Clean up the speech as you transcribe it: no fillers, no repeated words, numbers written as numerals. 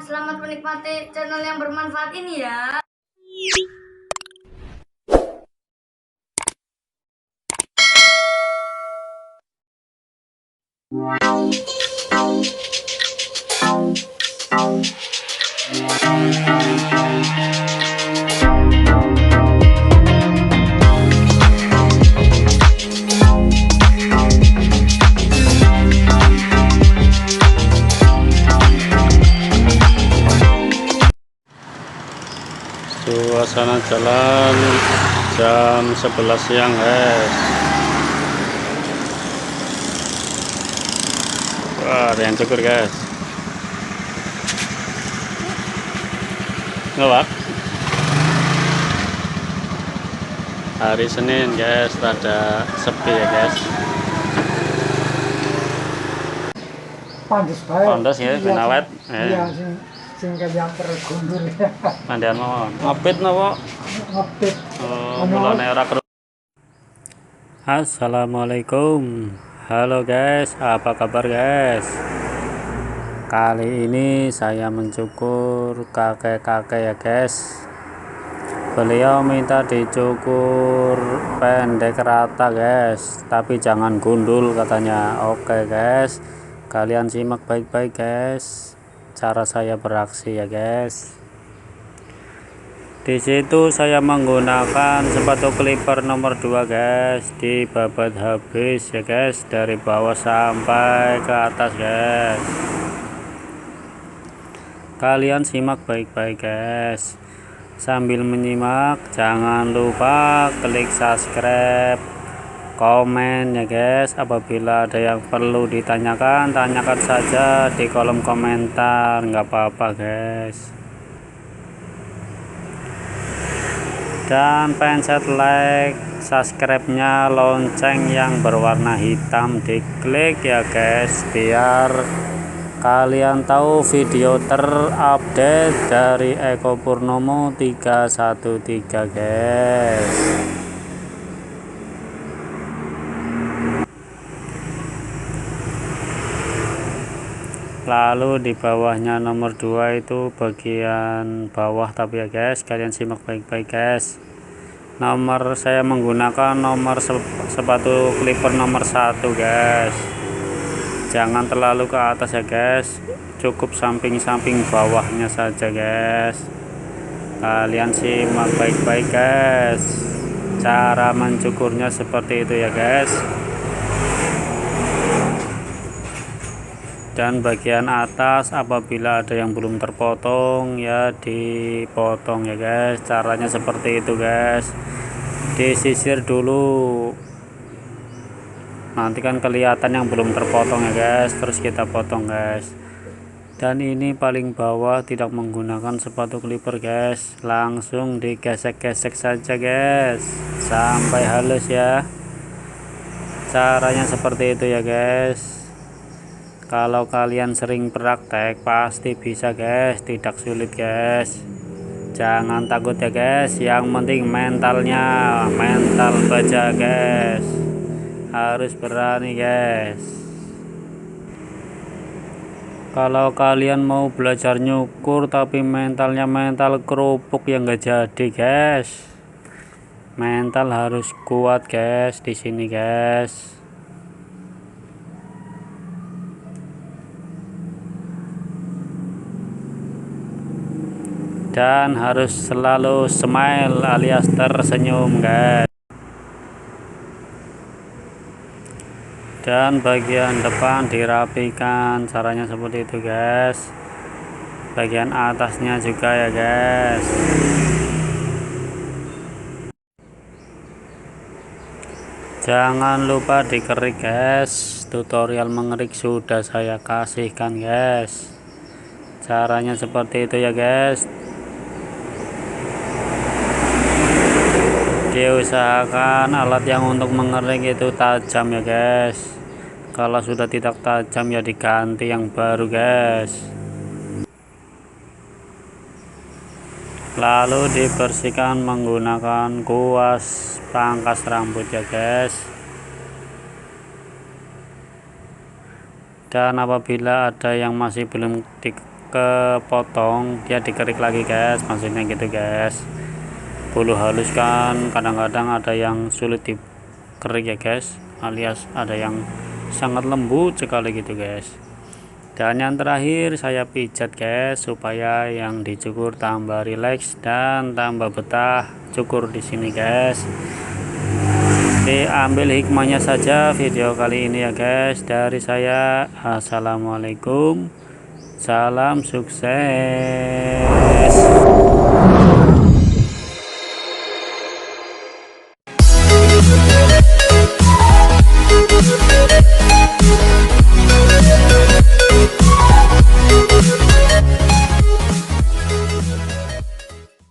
Selamat menikmati channel yang bermanfaat ini ya. Suasana jalan jam 11 siang guys. Wah, ada yang cukur guys. Ngelak. Hari Senin guys, rada sepi ya guys. Pandes bae. Pandes ya, ben awet. Iya, sing yang tergundur ya. Mandian mawon. Ngepit napa? Ngepit. Oh, mulane ora keru. Assalamualaikum. Halo guys, apa kabar guys? Kali ini saya mencukur kakek-kakek ya guys. Beliau minta dicukur pendek rata guys, tapi jangan gundul katanya. Oke guys, kalian simak baik-baik guys cara saya beraksi ya guys. Di situ saya menggunakan sepatu clipper nomor 2 guys, dibabat habis ya guys, dari bawah sampai ke atas guys. Kalian simak baik-baik guys. Sambil menyimak jangan lupa klik subscribe, komen ya guys. Apabila ada yang perlu ditanyakan, tanyakan saja di kolom komentar, nggak apa-apa guys. Dan pencet like, subscribe-nya, lonceng yang berwarna hitam diklik ya guys, biar kalian tahu video terupdate dari Eko Purnomo 313 guys. Lalu di bawahnya nomor 2 itu bagian bawah tapi ya guys, kalian simak baik-baik guys. Nomor saya menggunakan nomor sepatu clipper nomor 1 guys. Jangan terlalu ke atas ya guys, cukup samping-samping bawahnya saja guys. Kalian simak baik-baik guys, cara mencukurnya seperti itu ya guys. Dan bagian atas apabila ada yang belum terpotong ya dipotong ya guys. Caranya seperti itu guys, disisir dulu, nanti kan kelihatan yang belum terpotong ya guys, terus kita potong guys. Dan ini paling bawah tidak menggunakan sepatu clipper guys, langsung digesek-gesek saja guys sampai halus ya. Caranya seperti itu ya guys. Kalau kalian sering praktek pasti bisa guys, tidak sulit guys. Jangan takut ya guys, yang penting mentalnya, mental baja guys, harus berani guys. Kalau kalian mau belajar nyukur tapi mentalnya mental kerupuk ya nggak jadi guys. Mental harus kuat guys di sini guys. Dan harus selalu smile alias tersenyum guys. Dan bagian depan dirapikan, caranya seperti itu guys. Bagian atasnya juga ya guys. Jangan lupa dikerik guys, tutorial mengerik sudah saya kasihkan guys. Caranya seperti itu ya guys. Diusahakan alat yang untuk mengerik itu tajam ya guys. Kalau sudah tidak tajam ya diganti yang baru guys. Lalu dibersihkan menggunakan kuas pangkas rambut ya guys. Dan apabila ada yang masih belum kepotong dia dikerik lagi guys, maksudnya gitu guys. Bulu halus kan kadang-kadang ada yang sulit dikerik ya guys, alias ada yang sangat lembut sekali gitu guys. Dan yang terakhir saya pijat guys, supaya yang dicukur tambah rileks dan tambah betah cukur di sini guys. Oke, ambil hikmahnya saja video kali ini ya guys. Dari saya, assalamualaikum, salam sukses.